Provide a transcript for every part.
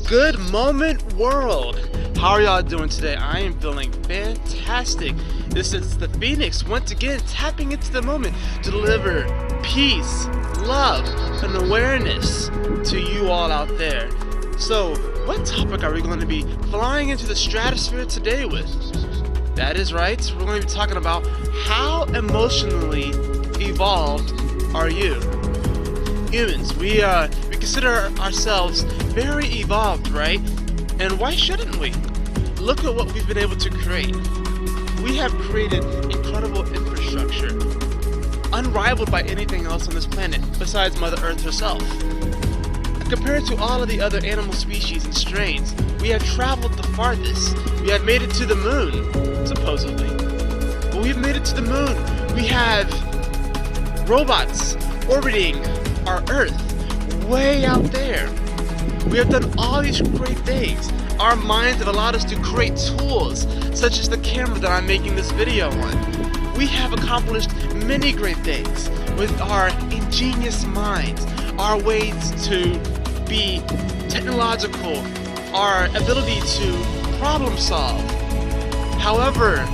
Good moment world. How are y'all doing today? I am feeling fantastic. This is the Phoenix once again tapping into the moment to deliver peace, love, and awareness to you all out there. So, what topic are we going to be flying into the stratosphere today with? That is right, we're going to be talking about how emotionally evolved are you? Humans, we consider ourselves very evolved, right? And why shouldn't we? Look at what we've been able to create. We have created incredible infrastructure, unrivaled by anything else on this planet besides Mother Earth herself. Compared to all of the other animal species and strains, we have traveled the farthest. We have made it to the moon, supposedly. But we've made it to the moon. We have robots orbiting our Earth, way out there. We have done all these great things. Our minds have allowed us to create tools, such as the camera that I'm making this video on. We have accomplished many great things with our ingenious minds, our ways to be technological, our ability to problem solve. However,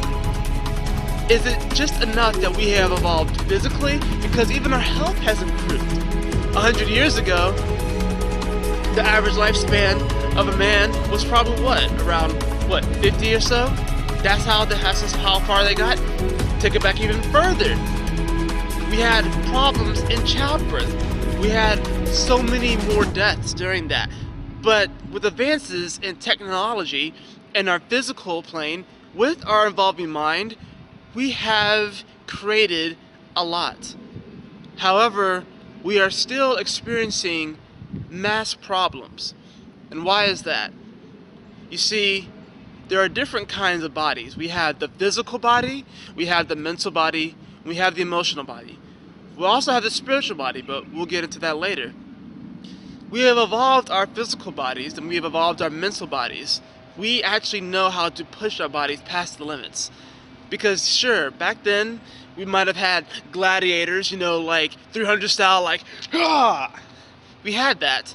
is it just enough that we have evolved physically? Because even our health has improved. 100 years ago, the average lifespan of a man was probably around 50 or so? That's how far they got. Take it back even further. We had problems in childbirth. We had so many more deaths during that. But with advances in technology and our physical plane, with our evolving mind, we have created a lot. However, we are still experiencing mass problems. And why is that? You see, there are different kinds of bodies. We have the physical body, we have the mental body, we have the emotional body. We also have the spiritual body, but we'll get into that later. We have evolved our physical bodies and we have evolved our mental bodies. We actually know how to push our bodies past the limits. Because sure, back then, we might have had gladiators, like 300 style, we had that.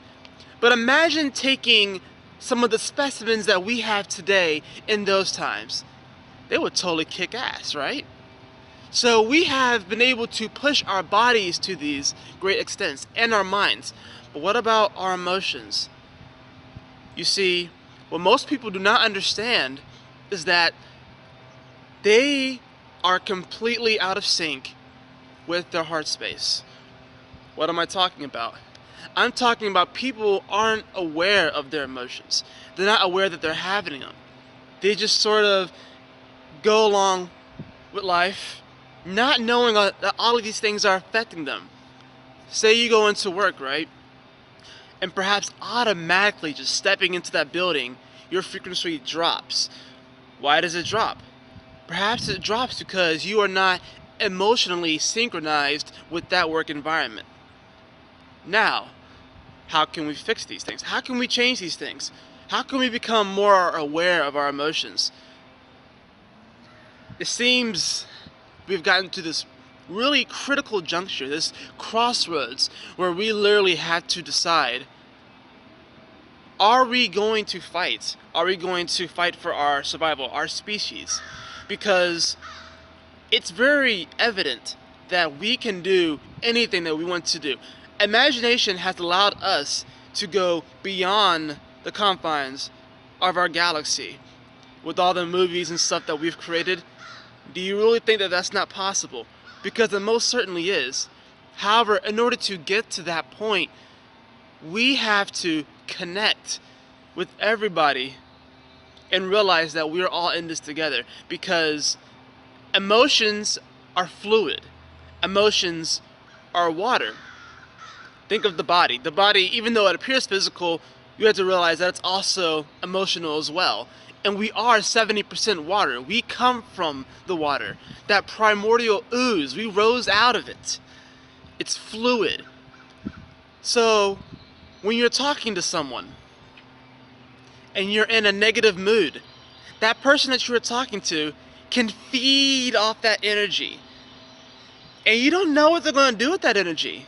But imagine taking some of the specimens that we have today in those times. They would totally kick ass, right? So we have been able to push our bodies to these great extents and our minds. But what about our emotions? You see, what most people do not understand is that they are completely out of sync with their heart space. What am I talking about? I'm talking about people aren't aware of their emotions. They're not aware that they're having them. They just sort of go along with life, not knowing that all of these things are affecting them. Say you go into work, right? And perhaps automatically just stepping into that building, your frequency drops. Why does it drop? Perhaps it drops because you are not emotionally synchronized with that work environment. Now, how can we fix these things? How can we change these things? How can we become more aware of our emotions? It seems we've gotten to this really critical juncture, this crossroads, where we literally have to decide, are we going to fight? Are we going to fight for our survival, our species? Because it's very evident that we can do anything that we want to do. Imagination has allowed us to go beyond the confines of our galaxy. With all the movies and stuff that we've created, do you really think that that's not possible? Because it most certainly is. However, in order to get to that point, we have to connect with everybody and realize that we're all in this together, because emotions are fluid. Emotions are water. Think of the body. The body, even though it appears physical, you have to realize that it's also emotional as well. And we are 70% water. We come from the water. That primordial ooze, we rose out of it. It's fluid. So, when you're talking to someone, and you're in a negative mood, that person that you're talking to can feed off that energy. And you don't know what they're going to do with that energy.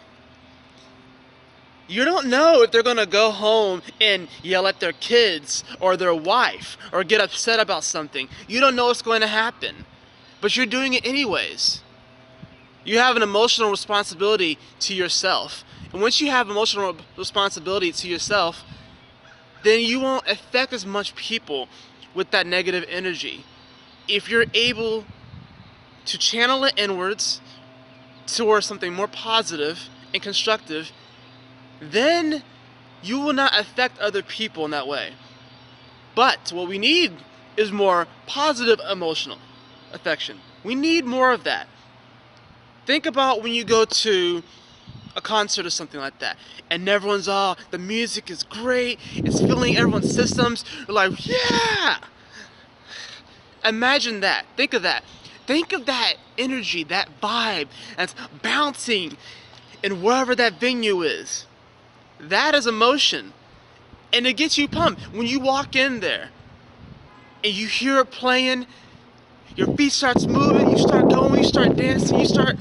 You don't know if they're gonna go home and yell at their kids or their wife or get upset about something. You don't know what's going to happen, but you're doing it anyways. You have an emotional responsibility to yourself. And once you have emotional responsibility to yourself, then you won't affect as much people with that negative energy. If you're able to channel it inwards towards something more positive and constructive, then you will not affect other people in that way. But what we need is more positive emotional affection. We need more of that. Think about when you go to a concert or something like that, and everyone's the music is great, it's filling everyone's systems. You're like, yeah! Imagine that. Think of that. Think of that energy, that vibe that's bouncing in wherever that venue is. That is emotion. And it gets you pumped. When you walk in there and you hear it playing, your feet starts moving, you start going, you start dancing, you start...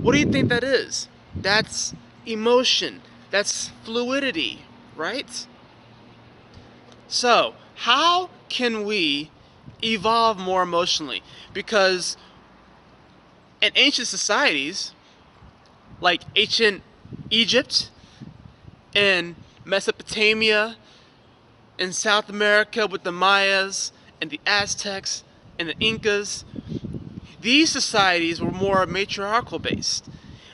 What do you think that is? That's emotion. That's fluidity, right? So, how can we evolve more emotionally? Because in ancient societies, like ancient Egypt and Mesopotamia and South America with the Mayas and the Aztecs and the Incas, these societies were more matriarchal based.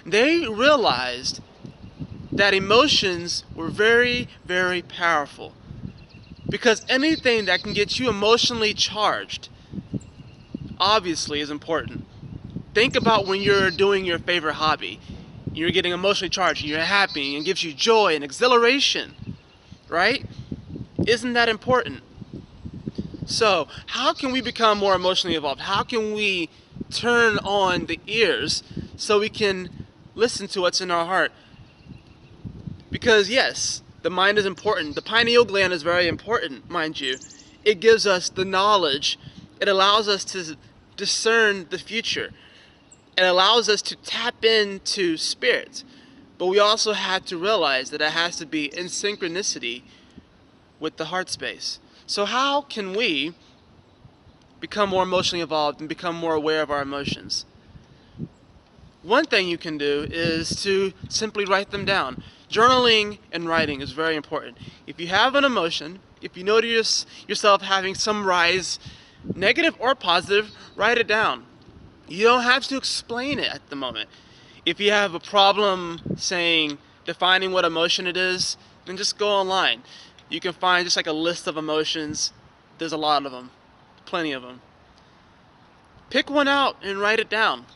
They realized that emotions were very, very powerful, because anything that can get you emotionally charged obviously is important. Think about when you're doing your favorite hobby. You're getting emotionally charged, and you're happy, and it gives you joy and exhilaration, right? Isn't that important? So, how can we become more emotionally evolved? How can we turn on the ears so we can listen to what's in our heart? Because yes, the mind is important. The pineal gland is very important, mind you. It gives us the knowledge. It allows us to discern the future. It allows us to tap into spirit. But we also have to realize that it has to be in synchronicity with the heart space. So how can we become more emotionally evolved and become more aware of our emotions? One thing you can do is to simply write them down. Journaling and writing is very important. If you have an emotion, if you notice yourself having some rise, negative or positive, write it down. You don't have to explain it at the moment. If you have a problem defining what emotion it is, then just go online. You can find just like a list of emotions. There's a lot of them, plenty of them. Pick one out and write it down.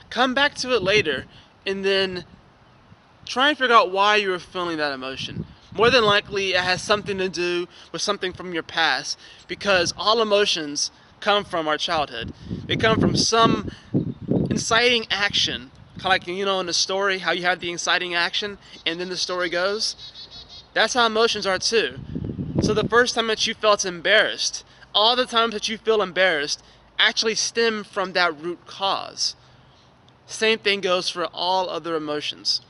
Come back to it later and then try and figure out why you were feeling that emotion. More than likely it has something to do with something from your past, because all emotions come from our childhood. They come from some inciting action, kind of like, in a story, how you have the inciting action and then the story goes. That's how emotions are too. So the first time that you felt embarrassed, all the times that you feel embarrassed actually stem from that root cause. Same thing goes for all other emotions.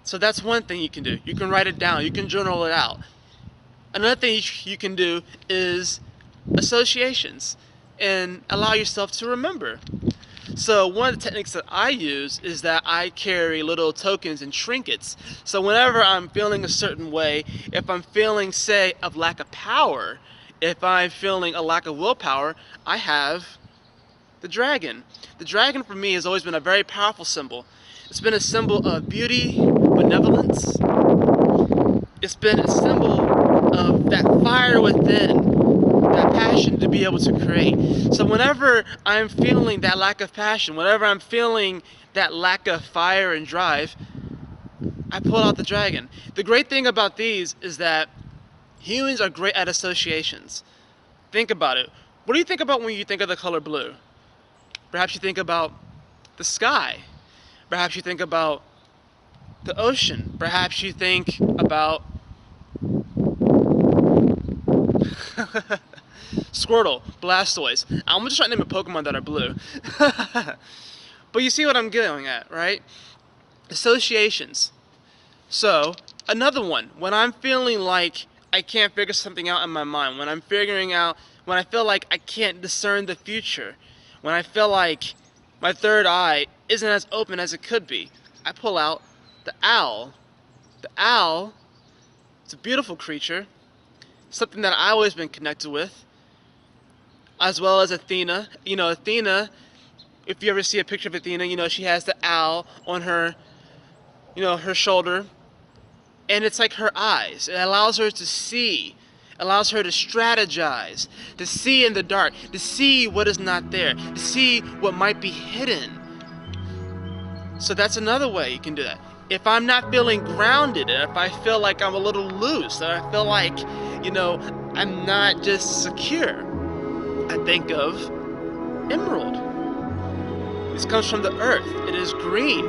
So that's one thing you can do. You can write it down. You can journal it out. Another thing you can do is associations and allow yourself to remember. So one of the techniques that I use is that I carry little tokens and trinkets. So whenever I'm feeling a certain way, if I'm feeling, say, of lack of power, if I'm feeling a lack of willpower, I have the dragon. The dragon for me has always been a very powerful symbol. It's been a symbol of beauty, benevolence. It's been a symbol of that fire within, that passion to be able to create. So whenever I'm feeling that lack of passion, whenever I'm feeling that lack of fire and drive, I pull out the dragon. The great thing about these is that humans are great at associations. Think about it. What do you think about when you think of the color blue? Perhaps you think about the sky. Perhaps you think about the ocean. Perhaps you think about Squirtle, Blastoise. I'm just trying to name a Pokemon that are blue. But you see what I'm getting at, right? Associations. So, another one, when I'm feeling like I can't figure something out in my mind, when I feel like I can't discern the future, when I feel like my third eye isn't as open as it could be, I pull out the owl. The owl, it's a beautiful creature, something that I've always been connected with, as well as Athena. You know, Athena, if you ever see a picture of Athena, you know, she has the owl on her, you know, her shoulder, and it's like her eyes. It allows her to see, allows her to strategize, to see in the dark, to see what is not there, to see what might be hidden. So that's another way you can do that. If I'm not feeling grounded, and if I feel like I'm a little loose, or I feel like, you know, I'm not just secure, I think of emerald. This comes from the earth. It is green.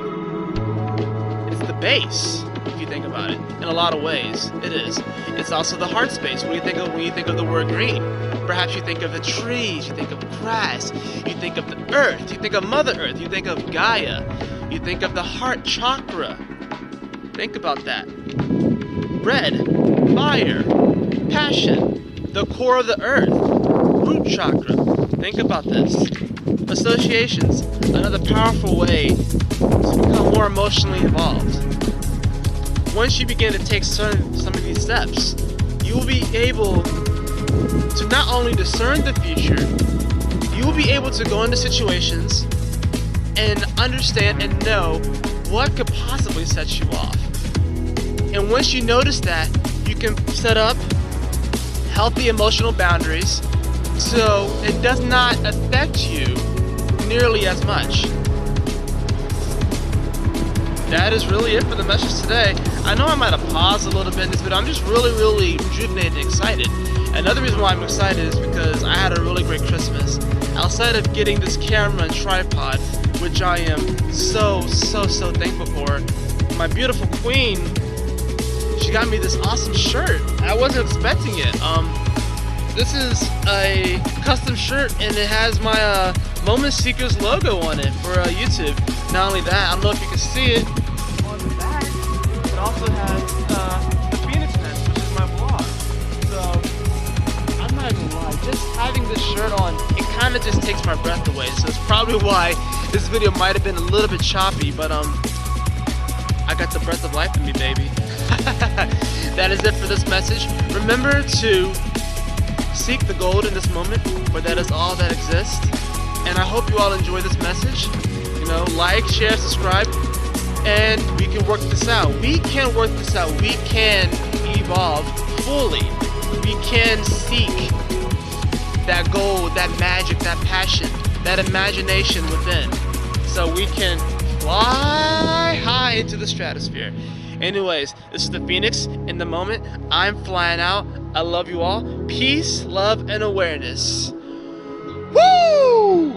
It's the base, if you think about it. In a lot of ways, it is. It's also the heart space. When you think of the word green, perhaps you think of the trees, you think of grass, you think of the earth, you think of Mother Earth, you think of Gaia, you think of the heart chakra. Think about that. Red, fire, passion, the core of the earth, root chakra. Think about this. Associations, another powerful way to become more emotionally involved. Once you begin to take some of these steps, you will be able to not only discern the future, you will be able to go into situations and understand and know what could possibly set you off. And once you notice that, you can set up healthy emotional boundaries so it does not affect you nearly as much. That is really it for the message today. I know I might have paused a little bit in this video. I'm just really rejuvenated and excited. Another reason why I'm excited is because I had a really great Christmas. Outside of getting this camera and tripod, which I am so thankful for, my beautiful queen, she got me this awesome shirt. I wasn't expecting it. This is a custom shirt and it has my Seekerz logo on it for YouTube. Not only that, I don't know if you can see it, on the back, it also has the Phoenix Nest, which is my vlog. So, I'm not even gonna lie, just having this shirt on, it kind of just takes my breath away. So it's probably why this video might have been a little bit choppy, but I got the breath of life in me, baby. That is it for this message. Remember to seek the gold in this moment, for that is all that exists. And I hope you all enjoy this message. You know, like, share, subscribe, and we can work this out. We can work this out. We can evolve fully. We can seek that gold, that magic, that passion, that imagination within, so we can fly high into the stratosphere. Anyways, this is the Phoenix in the moment. I'm flying out. I love you all. Peace, love, and awareness. Woo!